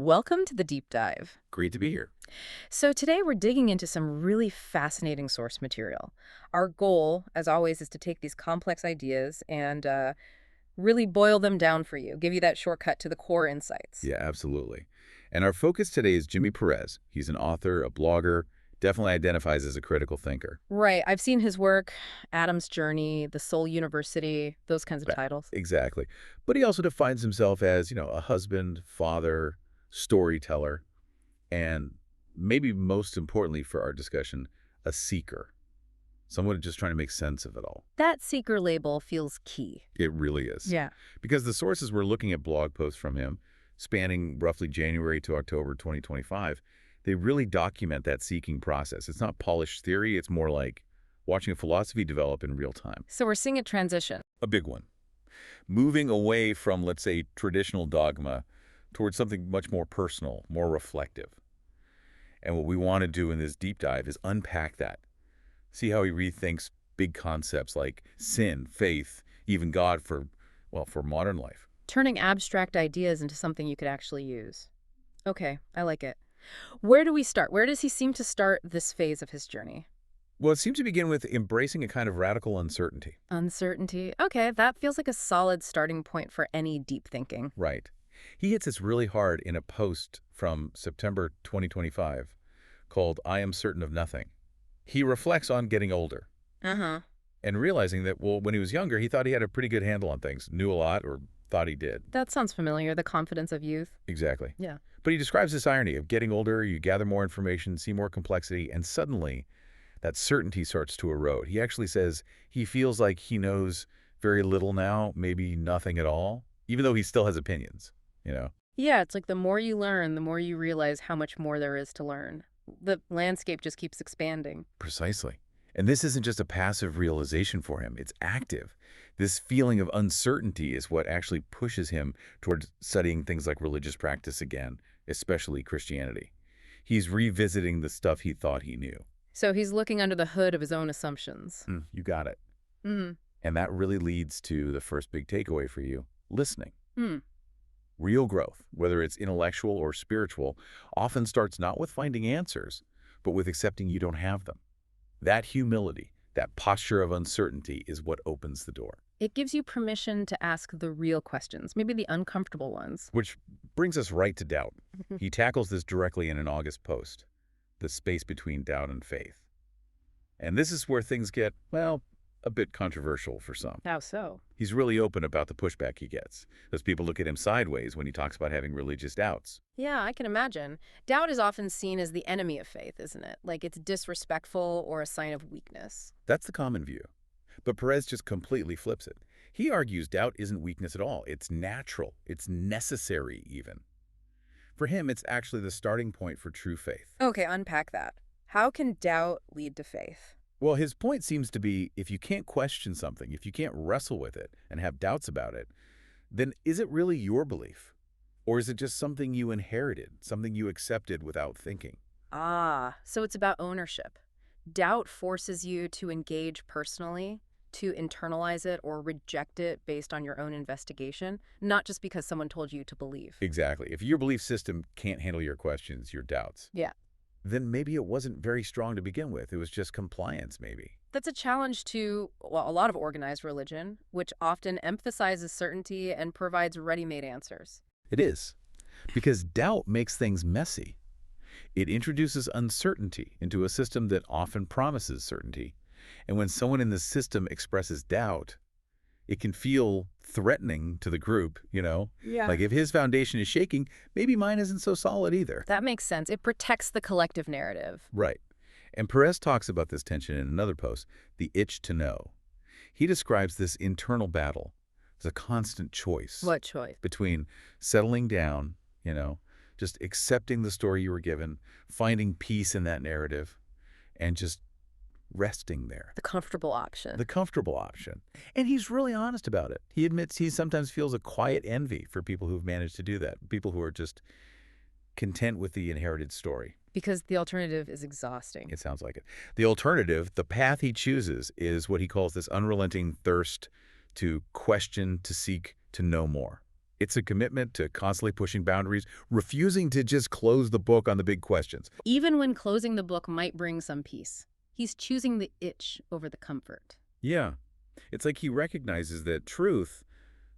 Welcome to the deep dive. Great to be here. So, today we're digging into some really fascinating source material. Our goal, as always, is to take these complex ideas and really boil them down for you, give you that shortcut to the core insights. Yeah, absolutely. And our focus today is Jimmy Perez. He's an author, a blogger, definitely identifies as a critical thinker. Right. I've seen his work, Adam's Journey, The Soul University, those kinds of Right. titles. Exactly. But he also defines himself as, a husband, father, storyteller, and maybe most importantly for our discussion, a seeker. Someone just trying to make sense of it all. That seeker label feels key. It really is. Yeah. Because the sources we're looking at blog posts from him, spanning roughly January to October 2025, they really document that seeking process. It's not polished theory. It's more like watching a philosophy develop in real time. So, we're seeing a transition. A big one. Moving away from, let's say, traditional dogma towards something much more personal, more reflective. And what we want to do in this deep dive is unpack that. See how he rethinks big concepts like sin, faith, even God for modern life. Turning abstract ideas into something you could actually use. Okay, I like it. Where do we start? Where does he seem to start this phase of his journey? Well, it seems to begin with embracing a kind of radical uncertainty. Uncertainty. Okay, that feels like a solid starting point for any deep thinking. Right. He hits this really hard in a post from September 2025 called I Am Certain of Nothing. He reflects on getting older Uh-huh. and realizing that, well, when he was younger, he thought he had a pretty good handle on things, knew a lot or thought he did. That sounds familiar, the confidence of youth. Exactly. Yeah. But he describes this irony of getting older, you gather more information, see more complexity, and suddenly that certainty starts to erode. He actually says he feels like he knows very little now, maybe nothing at all, even though he still has opinions. Yeah, it's like the more you learn, the more you realize how much more there is to learn. The landscape just keeps expanding. Precisely. And this isn't just a passive realization for him, it's active. This feeling of uncertainty is what actually pushes him towards studying things like religious practice again, especially Christianity. He's revisiting the stuff he thought he knew. So he's looking under the hood of his own assumptions. You got it. Mm. And that really leads to the first big takeaway for you, listening. Hmm. Real growth, whether it's intellectual or spiritual, often starts not with finding answers, but with accepting you don't have them. That humility, that posture of uncertainty is what opens the door. It gives you permission to ask the real questions, maybe the uncomfortable ones. Which brings us right to doubt. He tackles this directly in an August post, the space between doubt and faith. And this is where things get, well, a bit controversial for some. How so? He's really open about the pushback he gets. Those people look at him sideways when he talks about having religious doubts. Yeah, I can imagine. Doubt is often seen as the enemy of faith, isn't it? Like it's disrespectful or a sign of weakness. That's the common view. But Perez just completely flips it. He argues doubt isn't weakness at all. It's natural. It's necessary, even. For him, it's actually the starting point for true faith. Okay, unpack that. How can doubt lead to faith? Well, his point seems to be if you can't question something, if you can't wrestle with it and have doubts about it, then is it really your belief? Or is it just something you inherited, something you accepted without thinking? Ah, so it's about ownership. Doubt forces you to engage personally, to internalize it or reject it based on your own investigation, not just because someone told you to believe. Exactly. If your belief system can't handle your questions, your doubts, Yeah. then maybe it wasn't very strong to begin with. It was just compliance, maybe. That's a challenge to, well, a lot of organized religion, which often emphasizes certainty and provides ready-made answers. It is. Because doubt makes things messy. It introduces uncertainty into a system that often promises certainty. And when someone in the system expresses doubt, it can feel threatening to the group. Yeah. Like if his foundation is shaking, maybe mine isn't so solid either. That makes sense. It protects the collective narrative. Right. And Perez talks about this tension in another post, the itch to know. He describes this internal battle as a constant choice What choice? between settling down, just accepting the story you were given, finding peace in that narrative, and just resting there. The comfortable option. The comfortable option. And he's really honest about it. He admits he sometimes feels a quiet envy for people who've managed to do that, people who are just content with the inherited story. Because the alternative is exhausting. It sounds like it. The alternative, the path he chooses, is what he calls this unrelenting thirst to question, to seek, to know more. It's a commitment to constantly pushing boundaries, refusing to just close the book on the big questions. Even when closing the book might bring some peace. He's choosing the itch over the comfort. Yeah. It's like he recognizes that truth,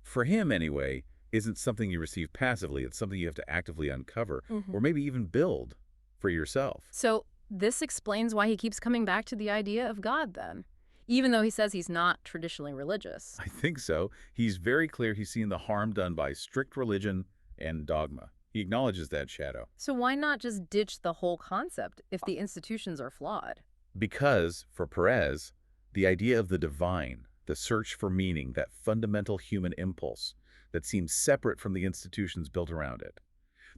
for him anyway, isn't something you receive passively. It's something you have to actively uncover Hmm. or maybe even build for yourself. So this explains why he keeps coming back to the idea of God then, even though he says he's not traditionally religious. I think so. He's very clear he's seen the harm done by strict religion and dogma. He acknowledges that shadow. So why not just ditch the whole concept if the institutions are flawed? Because, for Perez, the idea of the divine, the search for meaning, that fundamental human impulse that seems separate from the institutions built around it.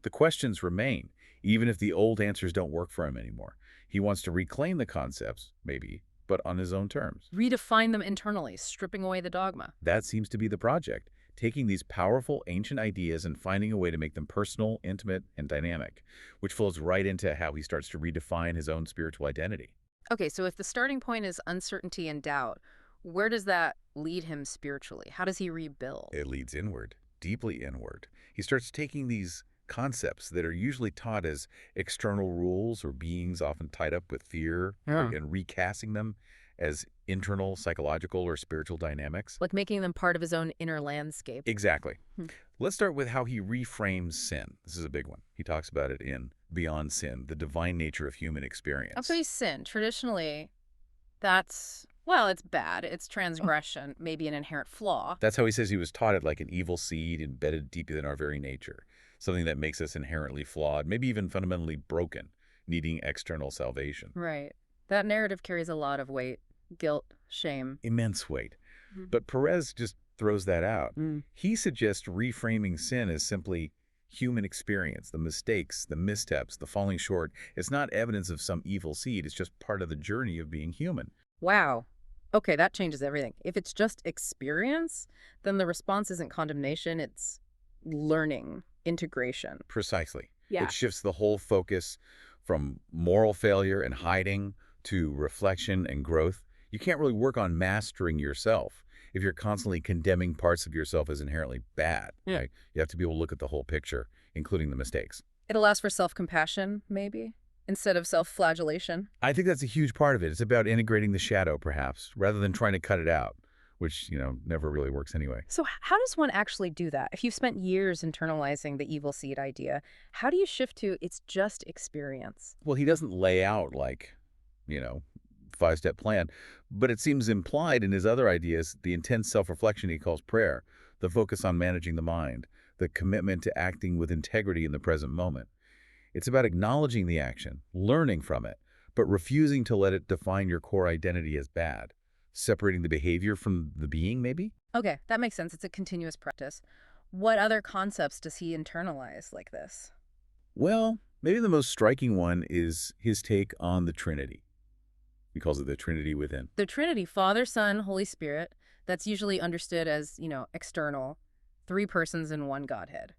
The questions remain, even if the old answers don't work for him anymore. He wants to reclaim the concepts, maybe, but on his own terms. Redefine them internally, stripping away the dogma. That seems to be the project, taking these powerful ancient ideas and finding a way to make them personal, intimate, and dynamic, which flows right into how he starts to redefine his own spiritual identity. Okay, so if the starting point is uncertainty and doubt, where does that lead him spiritually? How does he rebuild? It leads inward, deeply inward. He starts taking these concepts that are usually taught as external rules or beings often tied up with fear Yeah. and recasting them as internal psychological or spiritual dynamics. Like making them part of his own inner landscape. Exactly. Hmm. Let's start with how he reframes sin. This is a big one. He talks about it in Beyond Sin, the divine nature of human experience. Okay, sin. Traditionally, that's, well, it's bad. It's transgression, maybe an inherent flaw. That's how he says he was taught it, like an evil seed embedded deeply in our very nature, something that makes us inherently flawed, maybe even fundamentally broken, needing external salvation. Right. That narrative carries a lot of weight, guilt, shame. Immense weight. Mhm. But Perez just throws that out. Mm. He suggests reframing sin as simply human experience, the mistakes, the missteps, the falling short. It's not evidence of some evil seed. It's just part of the journey of being human. Wow. Okay, that changes everything. If it's just experience, then the response isn't condemnation, it's learning, integration. Precisely. Yeah. It shifts the whole focus from moral failure and hiding to reflection and growth. You can't really work on mastering yourself if you're constantly condemning parts of yourself as inherently bad. Yeah. Right? You have to be able to look at the whole picture, including the mistakes. It allows for self-compassion, maybe, instead of self-flagellation. I think that's a huge part of it. It's about integrating the shadow, perhaps, rather than trying to cut it out, which, never really works anyway. So how does one actually do that? If you've spent years internalizing the evil seed idea, how do you shift to it's just experience? Well, he doesn't lay out like, five-step plan, but it seems implied in his other ideas, the intense self-reflection he calls prayer, the focus on managing the mind, the commitment to acting with integrity in the present moment. It's about acknowledging the action, learning from it, but refusing to let it define your core identity as bad, separating the behavior from the being, maybe? Okay, that makes sense. It's a continuous practice. What other concepts does he internalize like this? Well, maybe the most striking one is his take on the Trinity. He calls it the Trinity within. The Trinity, Father, Son, Holy Spirit, that's usually understood as, external, three persons in one Godhead.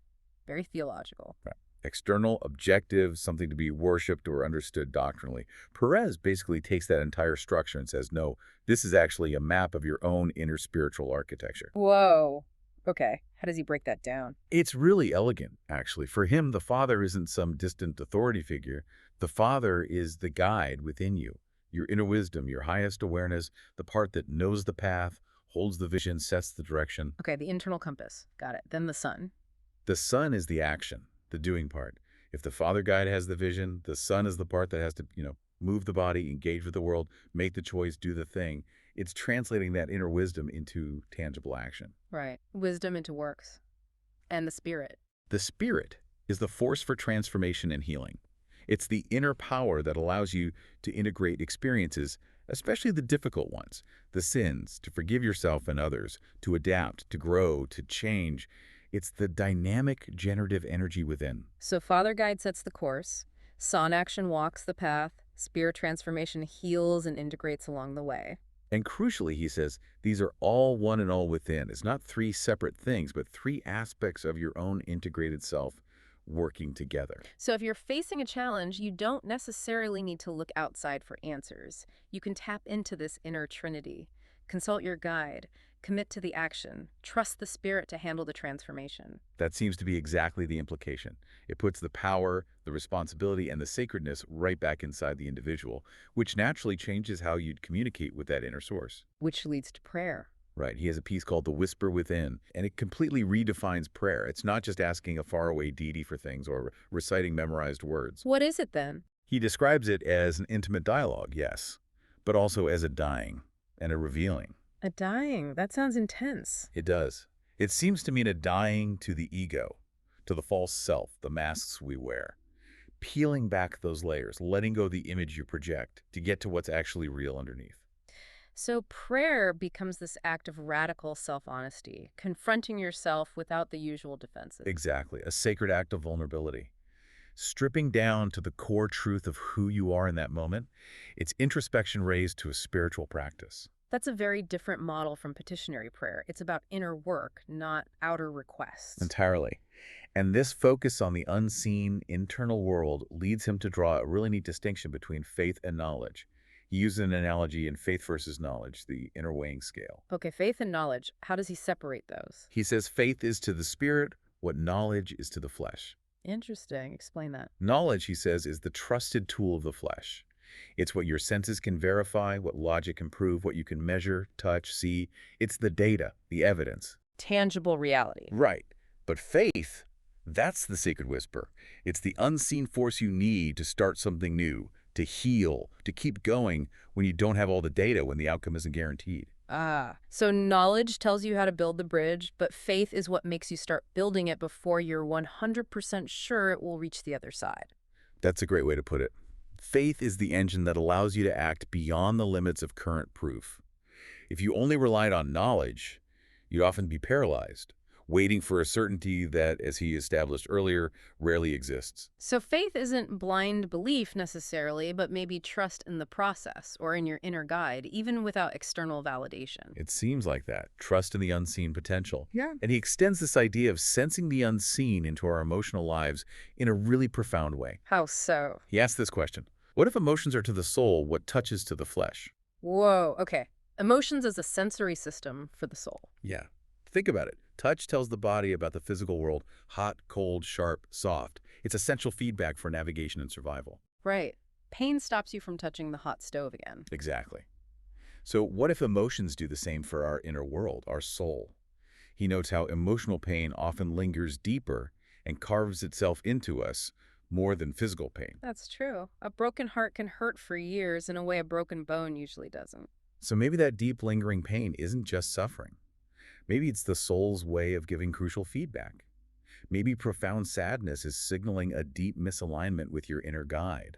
Very theological. Right. External, objective, something to be worshipped or understood doctrinally. Perez basically takes that entire structure and says, no, this is actually a map of your own inner spiritual architecture. Whoa. Okay. How does he break that down? It's really elegant, actually. For him, the Father isn't some distant authority figure. The Father is the guide within you, your inner wisdom, your highest awareness, the part that knows the path, holds the vision, sets the direction. Okay, the internal compass. Got it. Then the Son. The Son is the action, the doing part. If the Father guide has the vision, the Son is the part that has to, move the body, engage with the world, make the choice, do the thing. It's translating that inner wisdom into tangible action. Right. Wisdom into works. And the Spirit. The Spirit is the force for transformation and healing. It's the inner power that allows you to integrate experiences, especially the difficult ones, the sins, to forgive yourself and others, to adapt, to grow, to change. It's the dynamic, generative energy within. So Father Guide sets the course. Son action walks the path. Spirit transformation heals and integrates along the way. And crucially, he says, these are all one and all within. It's not three separate things, but three aspects of your own integrated self working together. So if you're facing a challenge, you don't necessarily need to look outside for answers. You can tap into this inner trinity, Consult your guide. Commit to the action. Trust the spirit to handle the transformation. That seems to be exactly the implication. It puts the power, the responsibility, and the sacredness right back inside the individual, which naturally changes how you'd communicate with that inner source. Which leads to prayer. Right. He has a piece called The Whisper Within, and it completely redefines prayer. It's not just asking a faraway deity for things or reciting memorized words. What is it then? He describes it as an intimate dialogue, yes, but also as a dying and a revealing. A dying. That sounds intense. It does. It seems to mean a dying to the ego, to the false self, the masks we wear. Peeling back those layers, letting go the image you project to get to what's actually real underneath. So prayer becomes this act of radical self-honesty, confronting yourself without the usual defenses. Exactly. A sacred act of vulnerability. Stripping down to the core truth of who you are in that moment, it's introspection raised to a spiritual practice. That's a very different model from petitionary prayer. It's about inner work, not outer requests. Entirely. And this focus on the unseen, internal world leads him to draw a really neat distinction between faith and knowledge. He uses an analogy in faith versus knowledge, the inner weighing scale. Okay, faith and knowledge. How does he separate those? He says faith is to the spirit what knowledge is to the flesh. Interesting. Explain that. Knowledge, he says, is the trusted tool of the flesh. It's what your senses can verify, what logic can prove, what you can measure, touch, see. It's the data, the evidence. Tangible reality. Right. But faith, that's the sacred whisper. It's the unseen force you need to start something new, to heal, to keep going when you don't have all the data, when the outcome isn't guaranteed. Ah, so knowledge tells you how to build the bridge, but faith is what makes you start building it before you're 100% sure it will reach the other side. That's a great way to put it. Faith is the engine that allows you to act beyond the limits of current proof. If you only relied on knowledge, you'd often be paralyzed, waiting for a certainty that, as he established earlier, rarely exists. So faith isn't blind belief necessarily, but maybe trust in the process or in your inner guide, even without external validation. It seems like that. Trust in the unseen potential. Yeah. And he extends this idea of sensing the unseen into our emotional lives in a really profound way. How so? He asks this question: what if emotions are to the soul what touches to the flesh? Whoa, okay. Emotions as a sensory system for the soul. Yeah. Think about it. Touch tells the body about the physical world: hot, cold, sharp, soft. It's essential feedback for navigation and survival. Right. Pain stops you from touching the hot stove again. Exactly. So what if emotions do the same for our inner world, our soul? He notes how emotional pain often lingers deeper and carves itself into us more than physical pain. That's true. A broken heart can hurt for years in a way a broken bone usually doesn't. So maybe that deep lingering pain isn't just suffering. Maybe it's the soul's way of giving crucial feedback. Maybe profound sadness is signaling a deep misalignment with your inner guide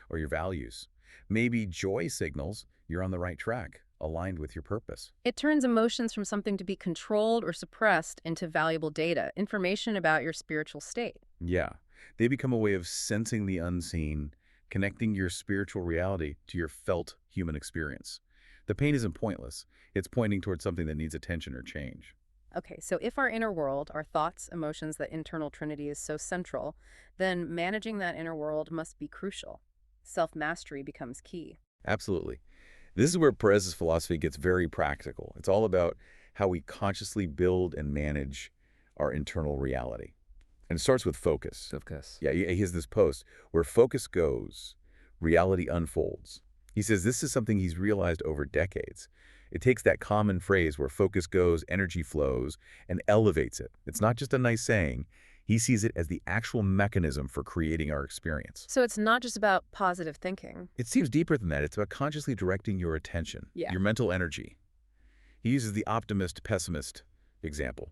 or your values. Maybe joy signals you're on the right track, aligned with your purpose. It turns emotions from something to be controlled or suppressed into valuable data, information about your spiritual state. Yeah, they become a way of sensing the unseen, connecting your spiritual reality to your felt human experience. The pain isn't pointless. It's pointing towards something that needs attention or change. Okay, so if our inner world, our thoughts, emotions, that internal trinity is so central, then managing that inner world must be crucial. Self-mastery becomes key. Absolutely. This is where Perez's philosophy gets very practical. It's all about how we consciously build and manage our internal reality. And it starts with focus. Focus. Yeah, he has this post: where focus goes, reality unfolds. He says this is something he's realized over decades. It takes that common phrase where focus goes, energy flows, and elevates it. It's not just a nice saying. He sees it as the actual mechanism for creating our experience. So it's not just about positive thinking. It seems deeper than that. It's about consciously directing your attention, your mental energy. He uses the optimist-pessimist example.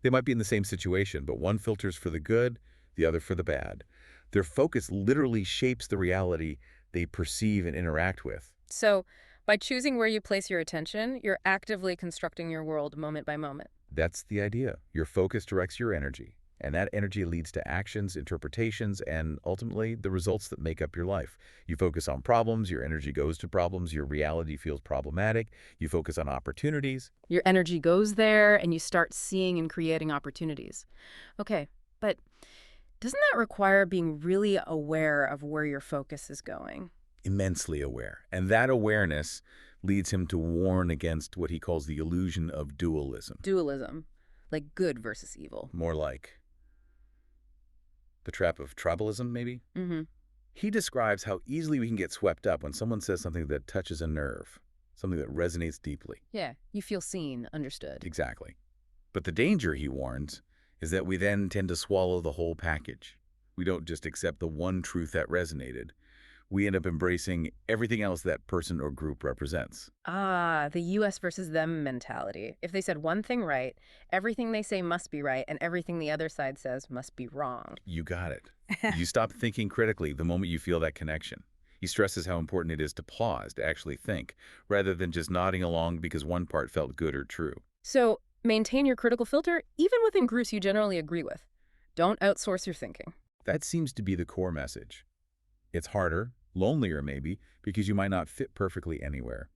They might be in the same situation, but one filters for the good, the other for the bad. Their focus literally shapes the reality they perceive and interact with. So by choosing where you place your attention, you're actively constructing your world moment by moment. That's the idea. Your focus directs your energy, and that energy leads to actions, interpretations, and ultimately the results that make up your life. You focus on problems, your energy goes to problems, your reality feels problematic. You focus on opportunities. Your energy goes there and you start seeing and creating opportunities. Okay, but doesn't that require being really aware of where your focus is going? Immensely aware. And that awareness leads him to warn against what he calls the illusion of dualism. Dualism, like good versus evil. More like the trap of tribalism, maybe? Mm-hmm. He describes how easily we can get swept up when someone says something that touches a nerve, something that resonates deeply. Yeah, you feel seen, understood. Exactly. But the danger, he warns, is that we then tend to swallow the whole package. We don't just accept the one truth that resonated. We end up embracing everything else that person or group represents. Ah, the US versus them mentality. If they said one thing right, everything they say must be right, and everything the other side says must be wrong. You got it. You stop thinking critically the moment you feel that connection. He stresses how important it is to pause, to actually think, rather than just nodding along because one part felt good or true. So maintain your critical filter even within groups you generally agree with. Don't outsource your thinking. That seems to be the core message. It's harder, lonelier maybe, because you might not fit perfectly anywhere.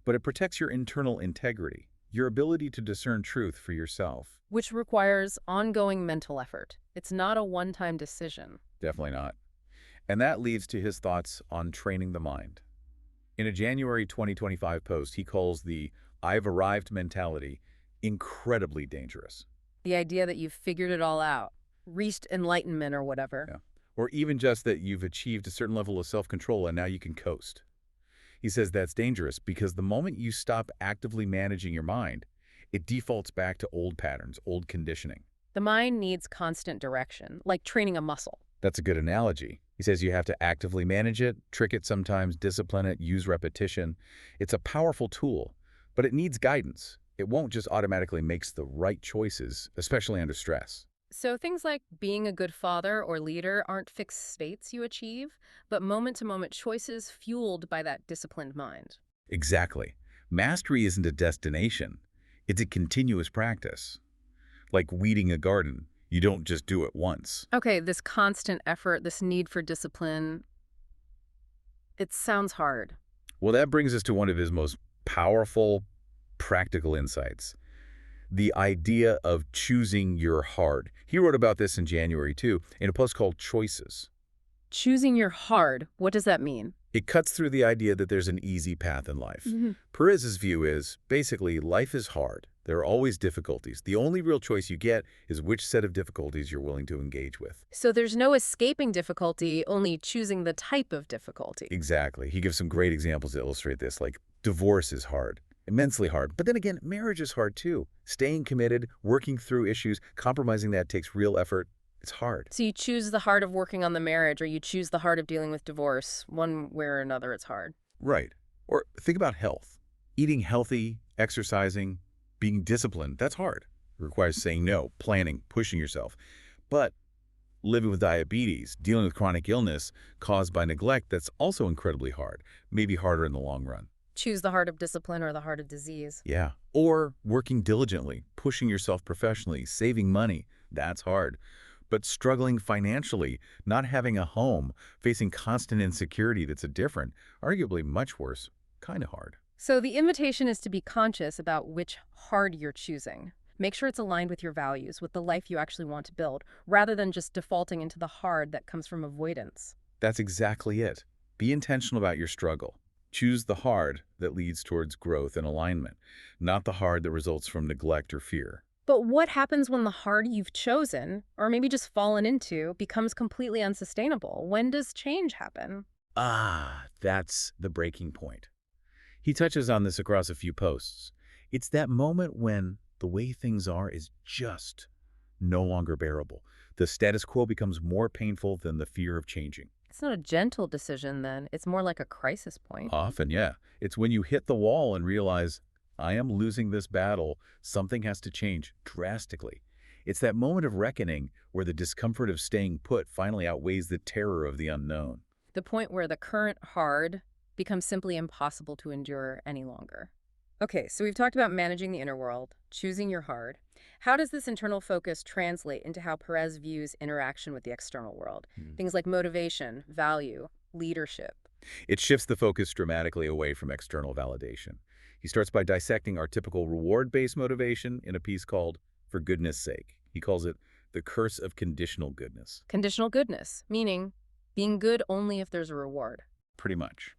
But it protects your internal integrity, your ability to discern truth for yourself. Which requires ongoing mental effort. It's not a one-time decision. Definitely not. And that leads to his thoughts on training the mind. In a January 2025 post, he calls the "I've arrived" mentality incredibly dangerous. The idea that you've figured it all out, reached enlightenment or whatever. Yeah. Or even just that you've achieved a certain level of self-control and now you can coast. He says that's dangerous because the moment you stop actively managing your mind, it defaults back to old patterns, old conditioning. The mind needs constant direction, like training a muscle. That's a good analogy. He says you have to actively manage it, trick it sometimes, discipline it, use repetition. It's a powerful tool, but it needs guidance. It won't just automatically make the right choices, especially under stress. So things like being a good father or leader aren't fixed states you achieve, but moment-to-moment choices fueled by that disciplined mind. Exactly. Mastery isn't a destination. It's a continuous practice. Like weeding a garden. You don't just do it once. Okay, this constant effort, this need for discipline, it sounds hard. Well, that brings us to one of his most powerful, practical insights. The idea of choosing your hard. He wrote about this in January, too, in a post called Choices. Choosing your hard, what does that mean? It cuts through the idea that there's an easy path in life. Perez's view is, basically, life is hard. There are always difficulties. The only real choice you get is which set of difficulties you're willing to engage with. So there's no escaping difficulty, only choosing the type of difficulty. Exactly. He gives some great examples to illustrate this, like divorce is hard, immensely hard. But then again, marriage is hard too. Staying committed, working through issues, compromising that takes real effort. It's hard. So you choose the heart of working on the marriage, or you choose the heart of dealing with divorce. One way or another, it's hard. Right. Or think about health. Eating healthy, exercising, being disciplined, that's hard. It requires saying no, planning, pushing yourself. But living with diabetes, dealing with chronic illness caused by neglect, that's also incredibly hard, maybe harder in the long run. Choose the heart of discipline or the heart of disease. Yeah. Or working diligently, pushing yourself professionally, saving money, that's hard. But struggling financially, not having a home, facing constant insecurity that's a different, arguably much worse, kind of hard. So the invitation is to be conscious about which hard you're choosing. Make sure it's aligned with your values, with the life you actually want to build, rather than just defaulting into the hard that comes from avoidance. That's exactly it. Be intentional about your struggle. Choose the hard that leads towards growth and alignment, not the hard that results from neglect or fear. But what happens when the hard you've chosen, or maybe just fallen into, becomes completely unsustainable? When does change happen? Ah, that's the breaking point. He touches on this across a few posts. It's that moment when the way things are is just no longer bearable. The status quo becomes more painful than the fear of changing. It's not a gentle decision then. It's more like a crisis point. Often, yeah. It's when you hit the wall and realize, I am losing this battle. Something has to change drastically. It's that moment of reckoning where the discomfort of staying put finally outweighs the terror of the unknown. The point where the current hard becomes simply impossible to endure any longer. Okay, so we've talked about managing the inner world, choosing your hard. How does this internal focus translate into how Perez views interaction with the external world? Things like motivation, value, leadership. It shifts the focus dramatically away from external validation. He starts by dissecting our typical reward-based motivation in a piece called For Goodness Sake. He calls it the curse of conditional goodness. Conditional goodness, meaning being good only if there's a reward. Pretty much.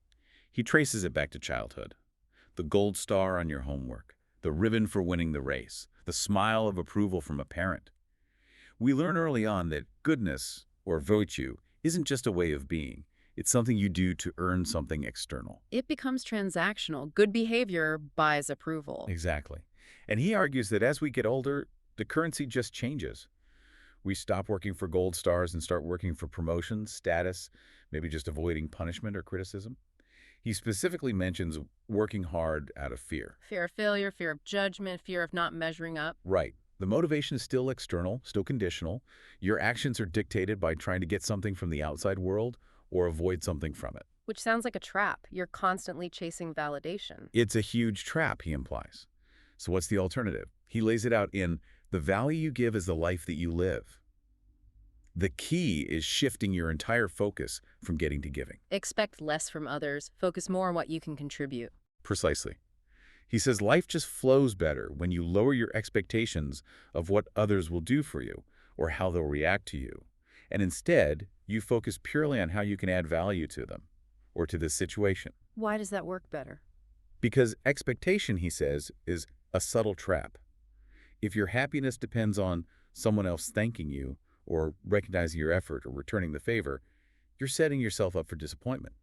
He traces it back to childhood. The gold star on your homework, the ribbon for winning the race, the smile of approval from a parent. We learn early on that goodness, or virtue, isn't just a way of being. It's something you do to earn something external. It becomes transactional. Good behavior buys approval. Exactly. And he argues that as we get older, the currency just changes. We stop working for gold stars and start working for promotions, status, maybe just avoiding punishment or criticism. He specifically mentions working hard out of fear. Fear of failure, fear of judgment, fear of not measuring up. Right. The motivation is still external, still conditional. Your actions are dictated by trying to get something from the outside world or avoid something from it. Which sounds like a trap. You're constantly chasing validation. It's a huge trap, he implies. So what's the alternative? He lays it out in the value you give is the life that you live. The key is shifting your entire focus from getting to giving. Expect less from others. Focus more on what you can contribute. Precisely. He says life just flows better when you lower your expectations of what others will do for you or how they'll react to you. And instead, you focus purely on how you can add value to them or to this situation. Why does that work better? Because expectation, he says, is a subtle trap. If your happiness depends on someone else thanking you or recognizing your effort or returning the favor, you're setting yourself up for disappointment.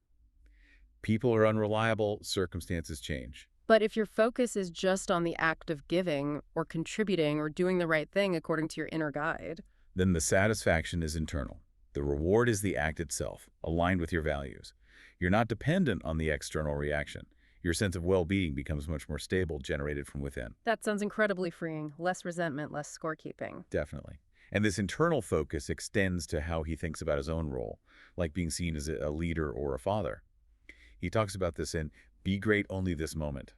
People are unreliable, circumstances change. But if your focus is just on the act of giving or contributing or doing the right thing according to your inner guide, Then the satisfaction is internal. The reward is the act itself, aligned with your values. You're not dependent on the external reaction. Your sense of well-being becomes much more stable, generated from within. that sounds incredibly freeing. Less resentment, less scorekeeping. Definitely. And this internal focus extends to how he thinks about his own role, like being seen as a leader or a father. He talks about this in Be Great Only This Moment.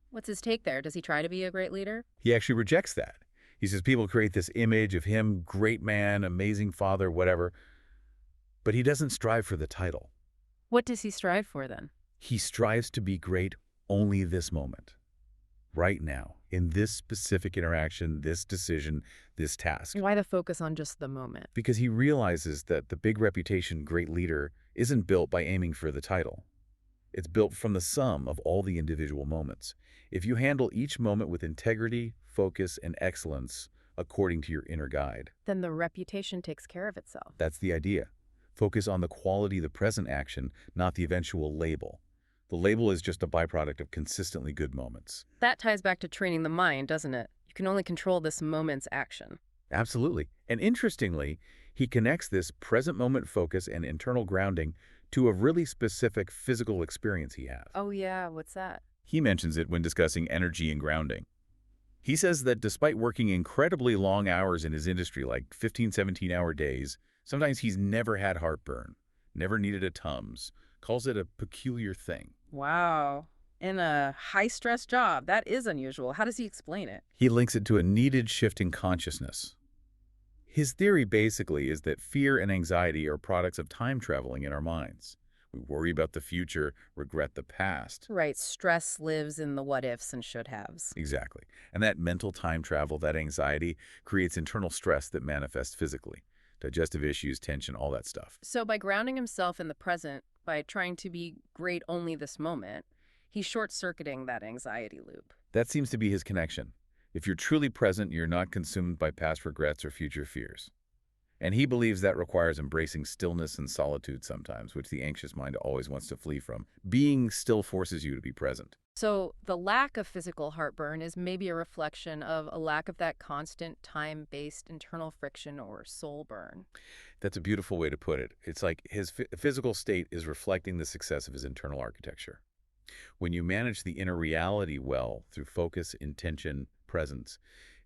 What's his take there? Does he try to be a great leader? He actually rejects that. He says people create this image of him, great man, amazing father, whatever, but he doesn't strive for the title. What does he strive for then? He strives to be great only this moment, right now, in this specific interaction, this decision, this task. Why the focus on just the moment? Because he realizes that the big reputation great leader isn't built by aiming for the title. It's built from the sum of all the individual moments. If you handle each moment with integrity, focus, and excellence according to your inner guide, Then the reputation takes care of itself. that's the idea. Focus on the quality of the present action, not the eventual label. The label is just a byproduct of consistently good moments. That ties back to training the mind, doesn't it? You can only control this moment's action. Absolutely. And interestingly, he connects this present moment focus and internal grounding to a really specific physical experience he has. Oh yeah, what's that? He mentions it when discussing energy and grounding. He says that despite working incredibly long hours in his industry, like 15, 17-hour days, sometimes he's never had heartburn, never needed a Tums, calls it a peculiar thing. Wow. In a high-stress job, that is unusual. How does he explain it? He links it to a needed shift in consciousness. His theory basically is that fear and anxiety are products of time traveling in our minds. We worry about the future, regret the past. Right, stress lives in the what-ifs and should-haves. Exactly. And that mental time travel, that anxiety, creates internal stress that manifests physically. Digestive issues, tension, all that stuff. So by grounding himself in the present, by trying to be great only this moment, he's short-circuiting that anxiety loop. That seems to be his connection. If you're truly present, you're not consumed by past regrets or future fears. And he believes that requires embracing stillness and solitude sometimes, which the anxious mind always wants to flee from. Being still forces you to be present. So the lack of physical heartburn is maybe a reflection of a lack of that constant time-based internal friction or soul burn. That's a beautiful way to put it. It's like his physical state is reflecting the success of his internal architecture. When you manage the inner reality well through focus, intention, presence,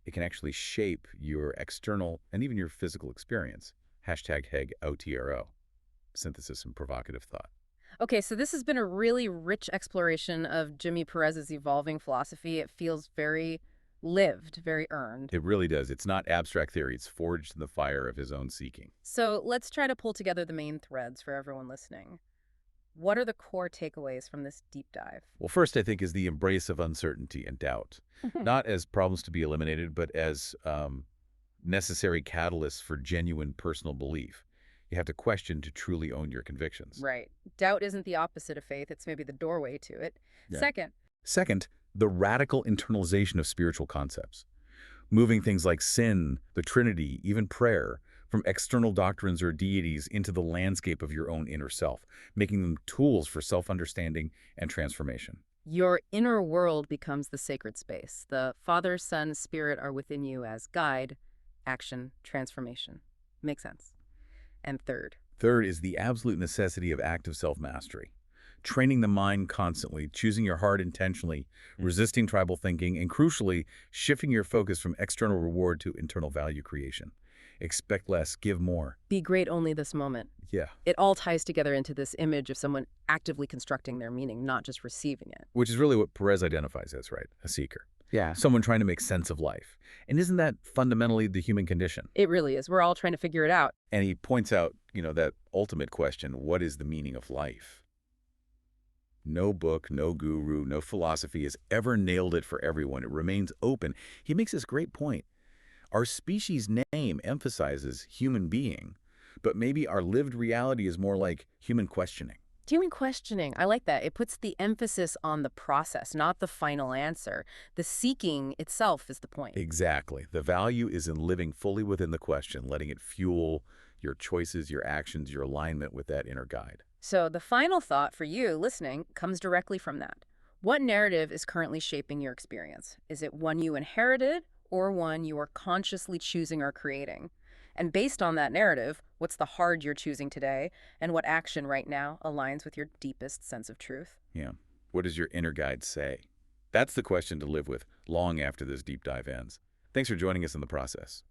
it can actually shape your external and even your physical experience. Hashtag HEG OTRO. Synthesis and provocative thought. Okay, so this has been a really rich exploration of Jimmy Perez's evolving philosophy. It feels very lived, very earned. It really does. It's not abstract theory. It's forged in the fire of his own seeking. So let's try to pull together the main threads for everyone listening. What are the core takeaways from this deep dive? Well, first, I think, is the embrace of uncertainty and doubt. Not as problems to be eliminated, but as necessary catalysts for genuine personal belief. You have to question to truly own your convictions. Right. Doubt isn't the opposite of faith. It's maybe the doorway to it. Yeah. Second, Second, the radical internalization of spiritual concepts. Moving things like sin, the Trinity, even prayer, from external doctrines or deities into the landscape of your own inner self, making them tools for self-understanding and transformation. Your inner world becomes the sacred space. The Father, Son, Spirit are within you as guide, action, transformation. Makes sense. And third, Third is the absolute necessity of active self-mastery. Training the mind constantly, choosing your heart intentionally, resisting tribal thinking, and crucially, shifting your focus from external reward to internal value creation. Expect less, give more. be great only this moment. Yeah. It all ties together into this image of someone actively constructing their meaning, not just receiving it. Which is really what Perez identifies as, right? A seeker. Yeah. Someone trying to make sense of life. And isn't that fundamentally the human condition? It really is. We're all trying to figure it out. And he points out, that ultimate question, what is the meaning of life? No book, no guru, no philosophy has ever nailed it for everyone. It remains open. He makes this great point. Our species name emphasizes human being, but maybe our lived reality is more like human questioning. Human questioning, I like that. It puts the emphasis on the process, not the final answer. The seeking itself is the point. Exactly. The value is in living fully within the question, letting it fuel your choices, your actions, your alignment with that inner guide. So the final thought for you listening comes directly from that. What narrative is currently shaping your experience? Is it one you inherited or one you are consciously choosing or creating? And based on that narrative, what's the hard you're choosing today, and what action right now aligns with your deepest sense of truth? Yeah. What does your inner guide say? That's the question to live with long after this deep dive ends. Thanks for joining us in the process.